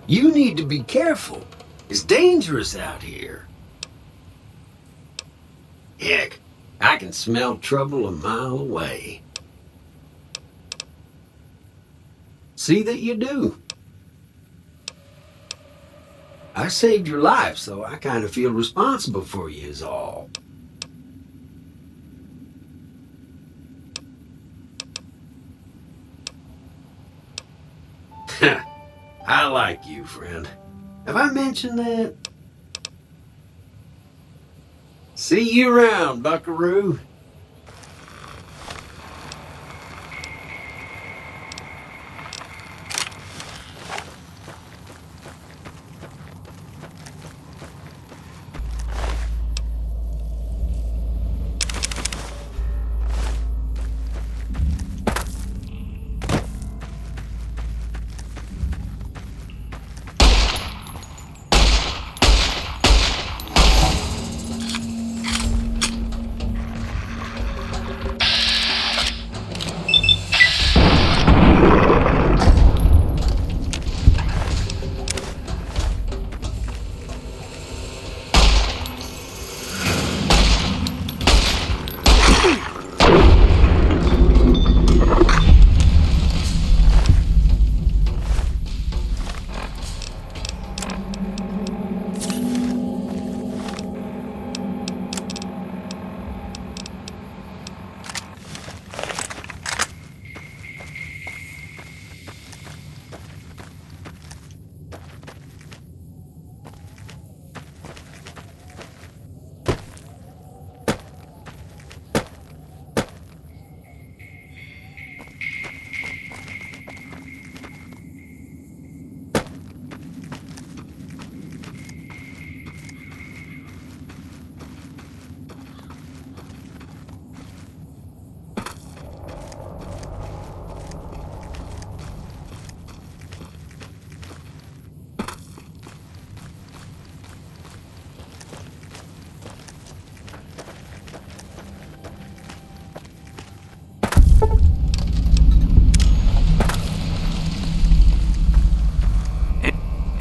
You need to be careful. It's dangerous out here. Heck, I can smell trouble a mile away. See that you do. I saved your life, so I kind of feel responsible for you is all. I like you, friend. Have I mentioned that? See you around, buckaroo.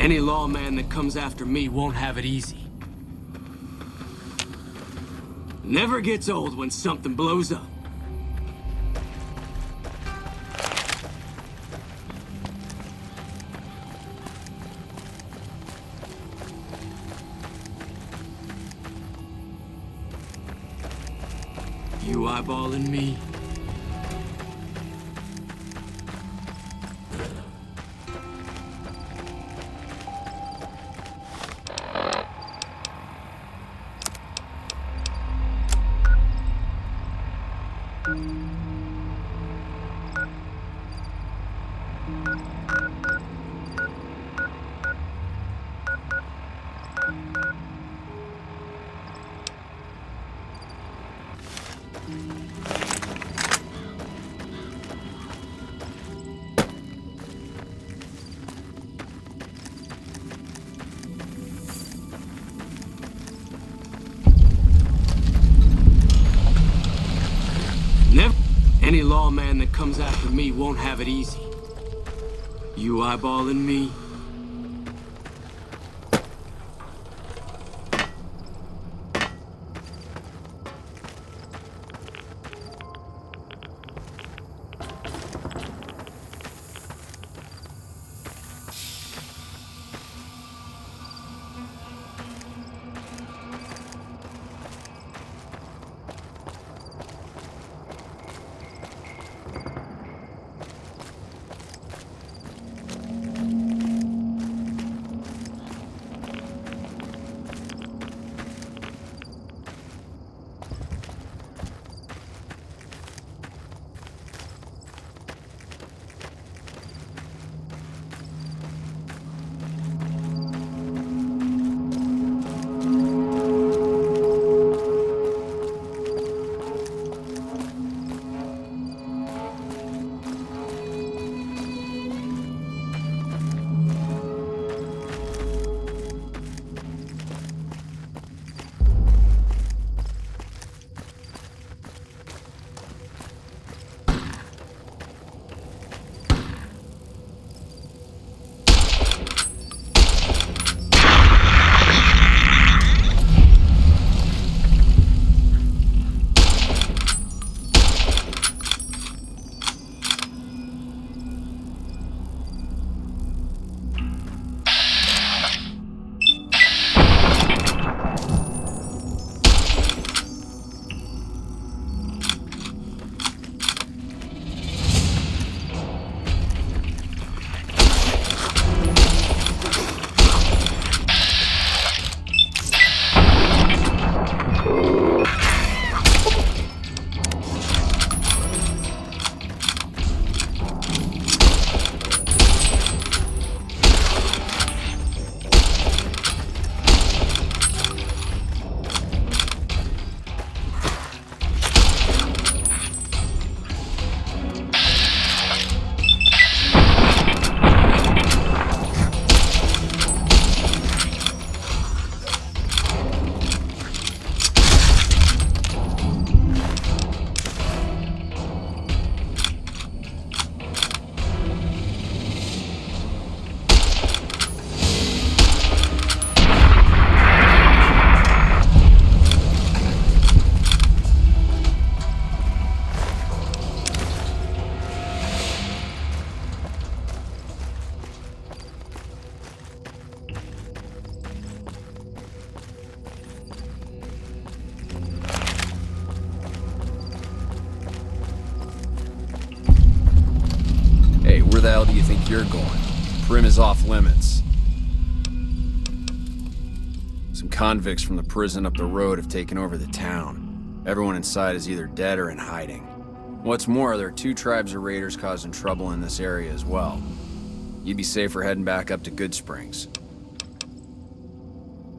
Any lawman that comes after me won't have it easy. Never gets old when something blows up. You eyeballing me? Never. Any lawman that comes after me won't have it easy. You eyeballing me? like you're going. Primm is off limits. Some convicts from the prison up the road have taken over the town. Everyone inside is either dead or in hiding. What's more, there are 2 tribes of raiders causing trouble in this area as well. You'd be safer heading back up to Good Springs.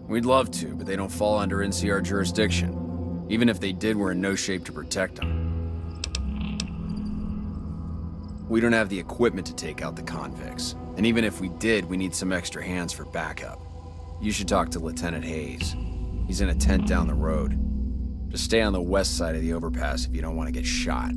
We'd love to, but they don't fall under NCR jurisdiction. Even if they did, we're in no shape to protect them. We don't have the equipment to take out the convicts. And even if we did, we need some extra hands for backup. You should talk to Lieutenant Hayes. He's in a tent down the road. Just stay on the west side of the overpass if you don't want to get shot.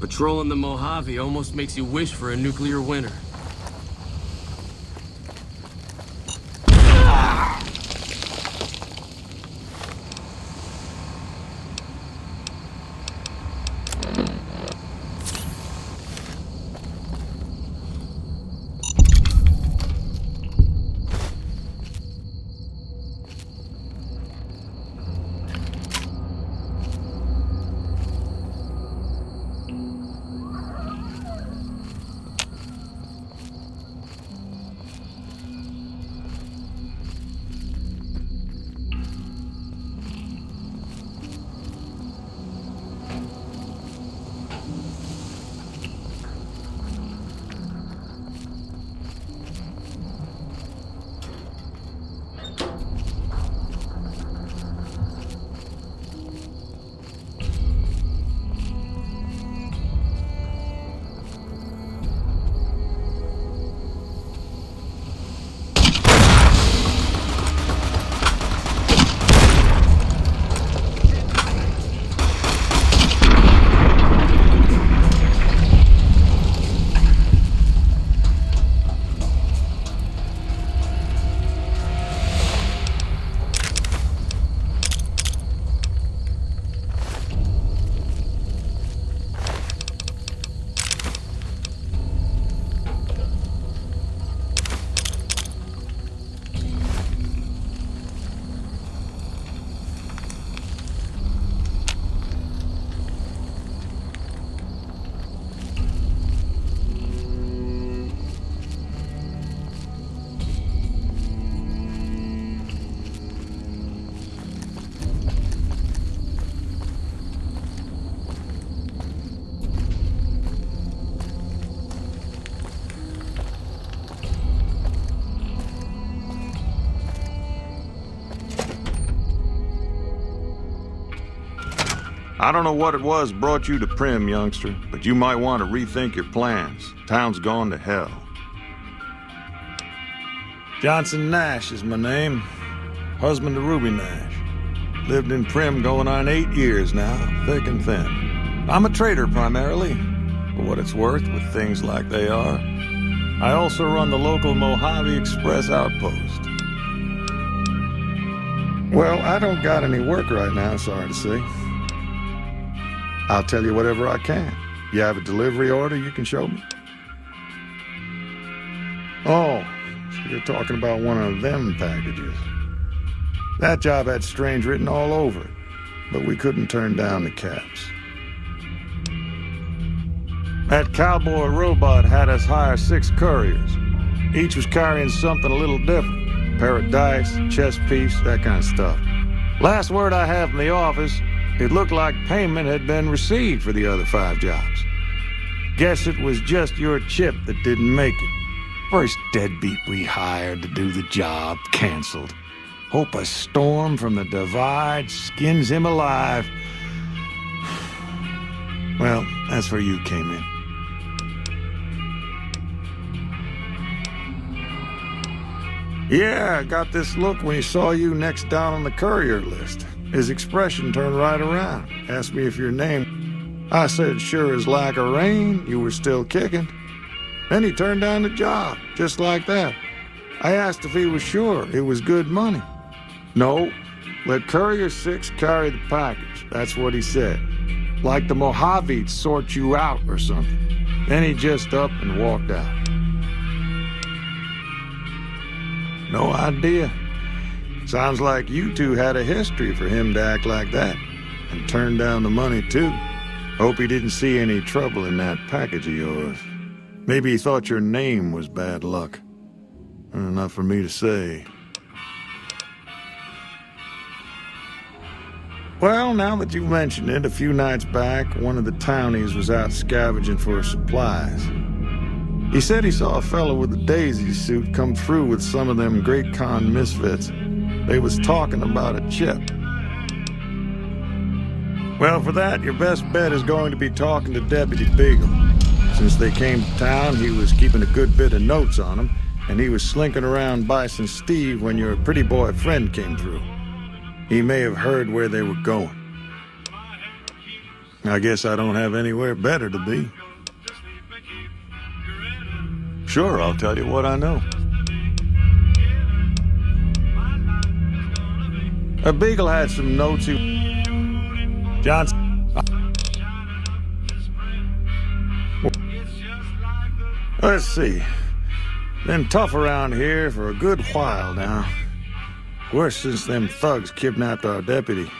Patrolling the Mojave almost makes you wish for a nuclear winter. I don't know what it was brought you to Primm, youngster, but you might want to rethink your plans. Town's gone to hell. Johnson Nash is my name. Husband to Ruby Nash. Lived in Primm going on 8 years now, thick and thin. I'm a trader primarily, for what it's worth with things like they are. I also run the local Mojave Express outpost. Well, I don't got any work right now, sorry to say. I'll tell you whatever I can. You have a delivery order you can show me? Oh, so you're talking about one of them packages. That job had strange written all over it, but we couldn't turn down the caps. That cowboy robot had us hire 6 couriers. Each was carrying something a little different. Pair of dice, chess piece, that kind of stuff. Last word I have from the office, it looked like payment had been received for the other 5 jobs. Guess it was just your chip that didn't make it. First deadbeat we hired to do the job canceled. Hope a storm from the divide skins him alive. Well, that's where you came in. Yeah, I got this look when he saw you next down on the courier list. His expression turned right around, asked me if your name. I said, sure as like a rain, you were still kicking. Then he turned down the job, just like that. I asked if he was sure it was good money. No, let Courier 6 carry the package, that's what he said. Like the Mojaves sort you out or something. Then he just up and walked out. No idea. Sounds like you two had a history for him to act like that. And turn down the money, too. Hope he didn't see any trouble in that package of yours. Maybe he thought your name was bad luck. Not for me to say. Well, now that you've mentioned it, a few nights back, one of the townies was out scavenging for supplies. He said he saw a fellow with a daisy suit come through with some of them Great Con misfits. They was talking about a chip. Well, for that, your best bet is going to be talking to Deputy Beagle. Since they came to town, he was keeping a good bit of notes on them, and he was slinking around Bison Steve when your pretty boy friend came through. He may have heard where they were going. I guess I don't have anywhere better to be. Sure, I'll tell you what I know. A Beagle had some notes Johnson. Let's see. Been tough around here for a good while now. Worse since them thugs kidnapped our deputy.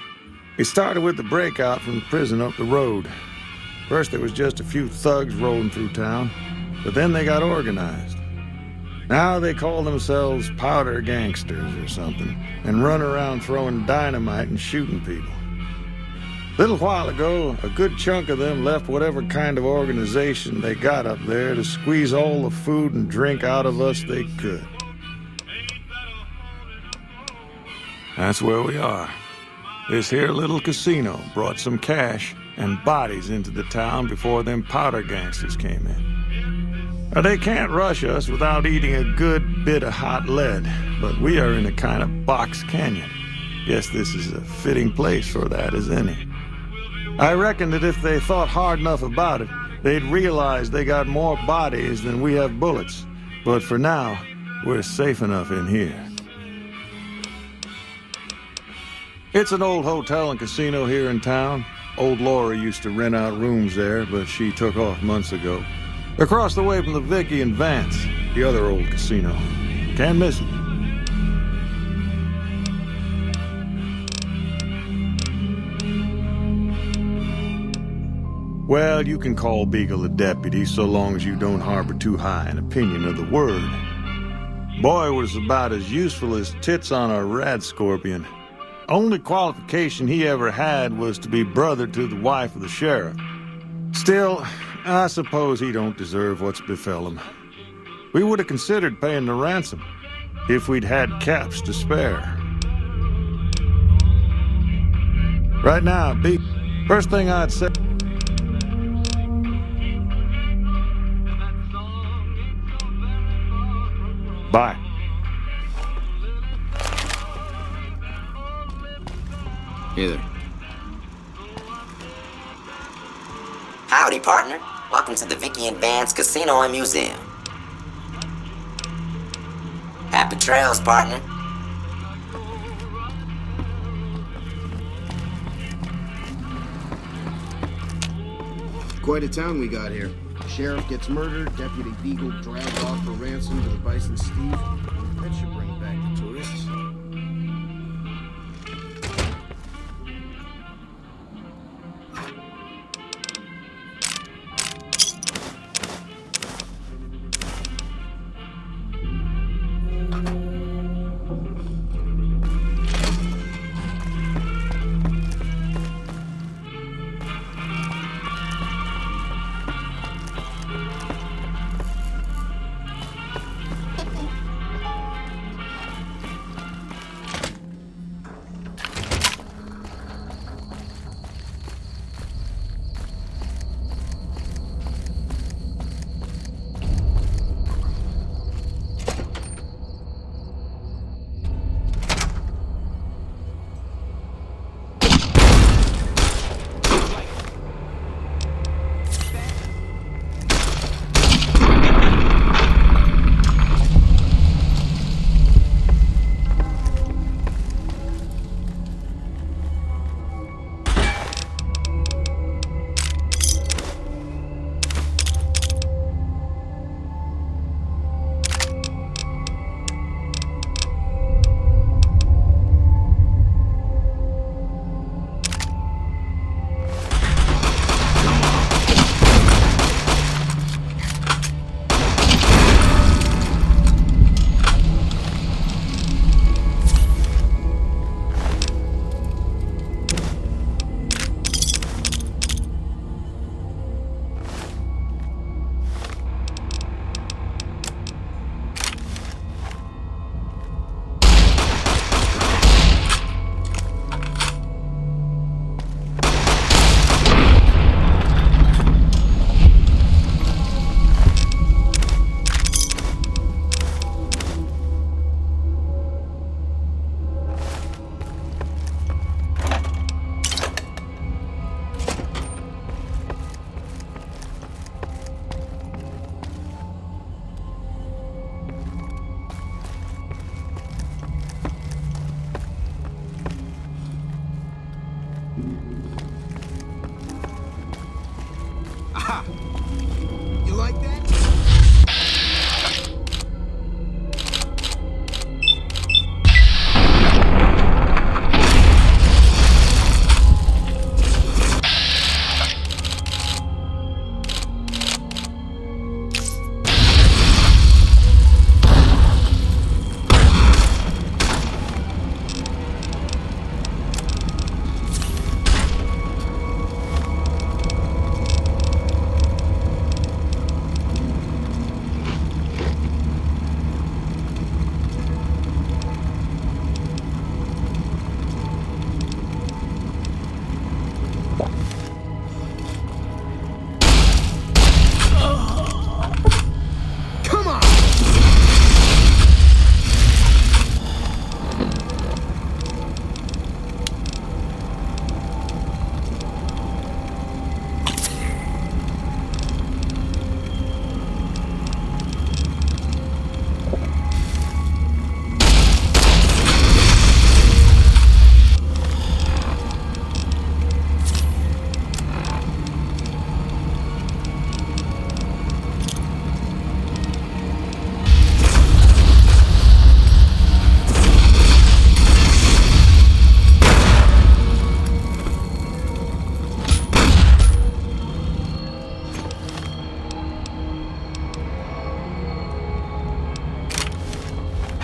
It started with the breakout from the prison up the road. First there was just a few thugs rolling through town, but then they got organized. Now they call themselves powder gangsters or something, and run around throwing dynamite and shooting people. Little while ago, a good chunk of them left whatever kind of organization they got up there to squeeze all the food and drink out of us they could. That's where we are. This here little casino brought some cash and bodies into the town before them powder gangsters came in. Now, they can't rush us without eating a good bit of hot lead, but we are in a kind of box canyon. Guess this is a fitting place for that as any. I reckon that if they thought hard enough about it, they'd realize they got more bodies than we have bullets. But for now, we're safe enough in here. It's an old hotel and casino here in town. Old Laura used to rent out rooms there, but she took off months ago. Across the way from the Vicky and Vance, the other old casino. Can't miss it. Well, you can call Beagle a deputy so long as you don't harbor too high an opinion of the word. Boy was about as useful as tits on a rad scorpion. Only qualification he ever had was to be brother to the wife of the sheriff. Still, I suppose he don't deserve what's befell him. We would have considered paying the ransom if we'd had caps to spare. Right now, B, first thing I'd say... Bye. Hey there. Howdy, partner. Welcome to the Vicky and Vance Casino and Museum. Happy trails, partner. Quite a town we got here. Sheriff gets murdered, Deputy Beagle dragged off for ransom to the Bison Steve. That should bring back the tourists.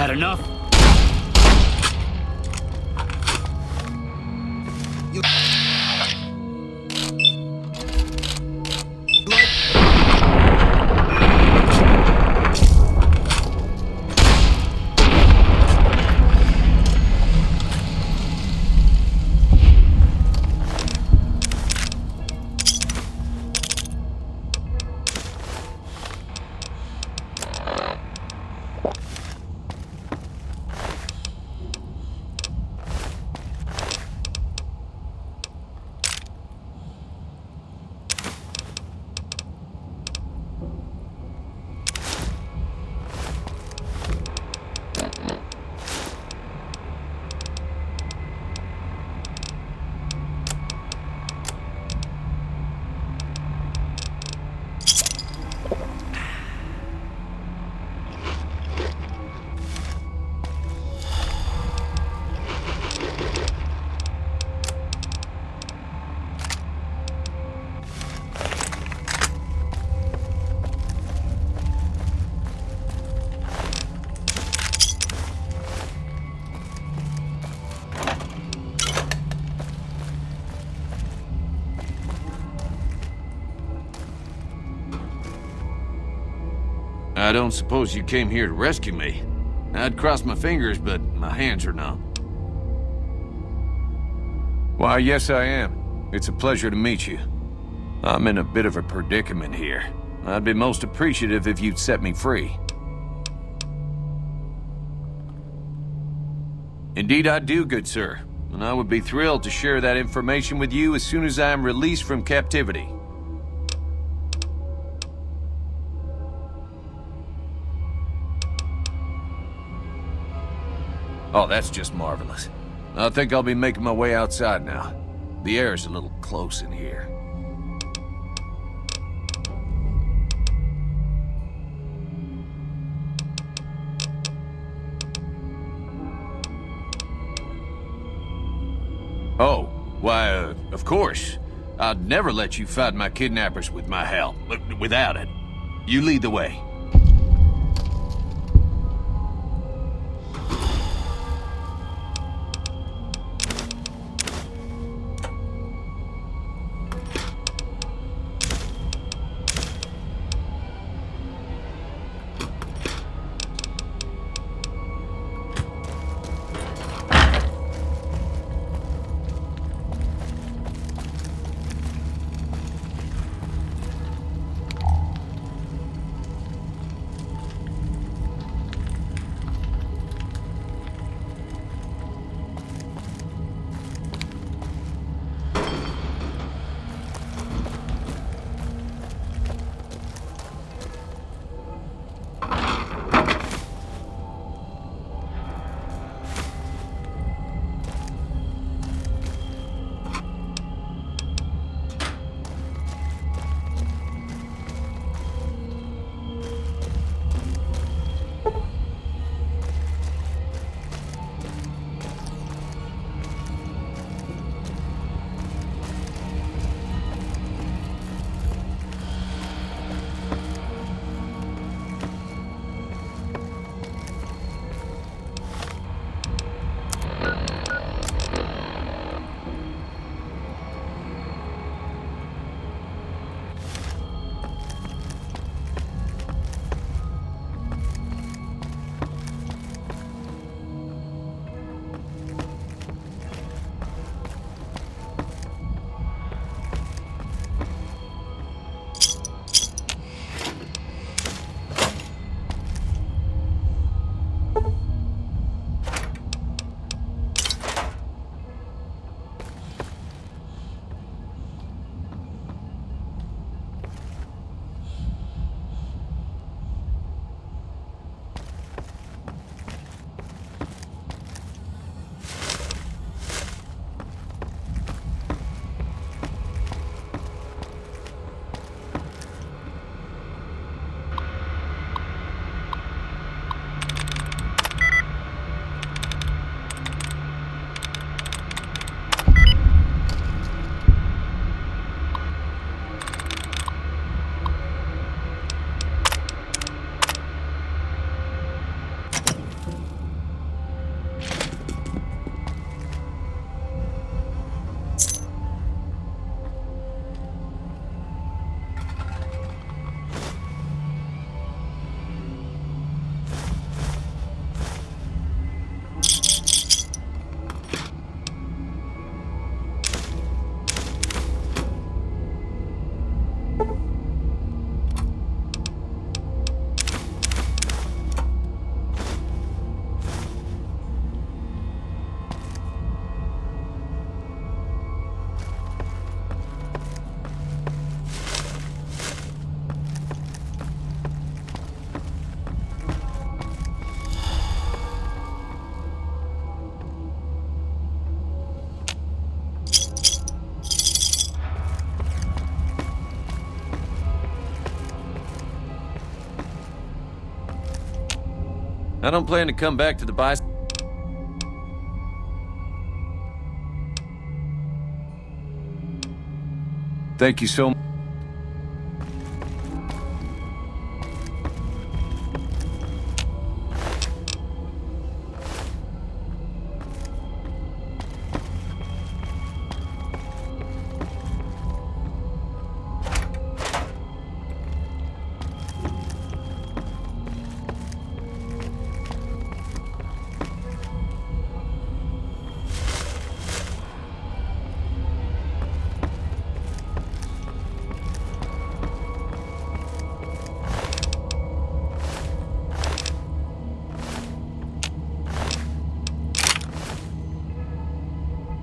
Had enough? I don't suppose you came here to rescue me. I'd cross my fingers, but my hands are numb. Why, yes I am. It's a pleasure to meet you. I'm in a bit of a predicament here. I'd be most appreciative if you'd set me free. Indeed I do, good sir. And I would be thrilled to share that information with you as soon as I am released from captivity. Oh, that's just marvelous. I think I'll be making my way outside now. The air's a little close in here. Oh, why, of course. I'd never let you fight my kidnappers with my help, without it. You lead the way. I don't plan to come back to the bison. Thank you so much.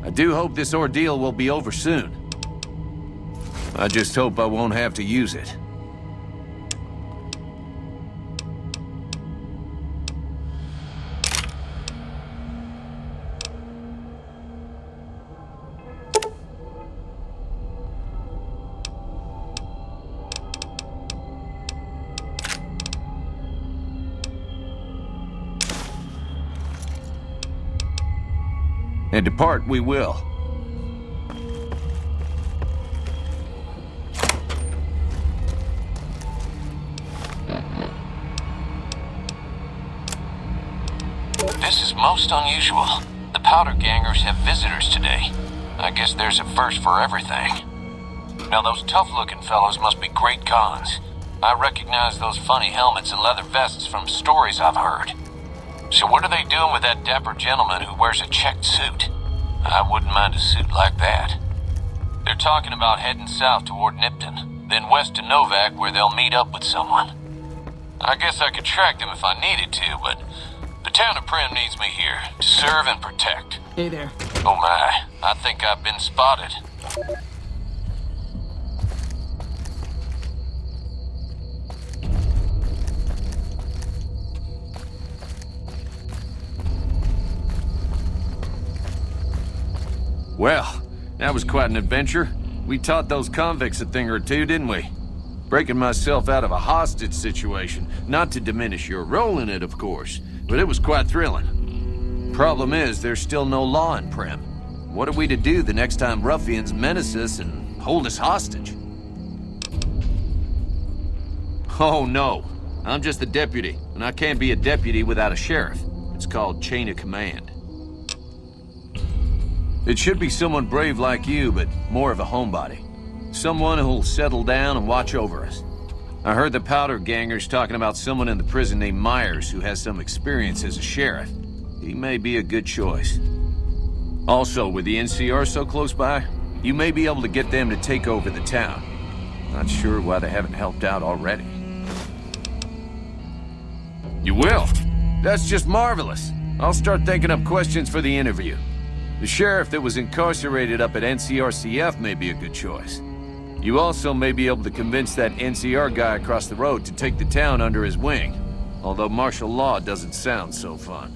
I do hope this ordeal will be over soon. I just hope I won't have to use it. And depart we will. This is most unusual. The powder gangers have visitors today. I guess there's a first for everything. Now those tough-looking fellows must be great cons. I recognize those funny helmets and leather vests from stories I've heard. So what are they doing with that dapper gentleman who wears a checked suit? I wouldn't mind a suit like that. They're talking about heading south toward Nipton, then west to Novak where they'll meet up with someone. I guess I could track them if I needed to, but the town of Primm needs me here to serve and protect. Hey there. Oh my, I think I've been spotted. Well, that was quite an adventure. We taught those convicts a thing or two, didn't we? Breaking myself out of a hostage situation. Not to diminish your role in it, of course, but it was quite thrilling. Problem is, there's still no law in Primm. What are we to do the next time ruffians menace us and hold us hostage? Oh no, I'm just a deputy, and I can't be a deputy without a sheriff. It's called chain of command. It should be someone brave like you, but more of a homebody. Someone who'll settle down and watch over us. I heard the powder gangers talking about someone in the prison named Myers who has some experience as a sheriff. He may be a good choice. Also, with the NCR so close by, you may be able to get them to take over the town. Not sure why they haven't helped out already. You will? That's just marvelous. I'll start thinking up questions for the interview. The sheriff that was incarcerated up at NCRCF may be a good choice. You also may be able to convince that NCR guy across the road to take the town under his wing, although martial law doesn't sound so fun.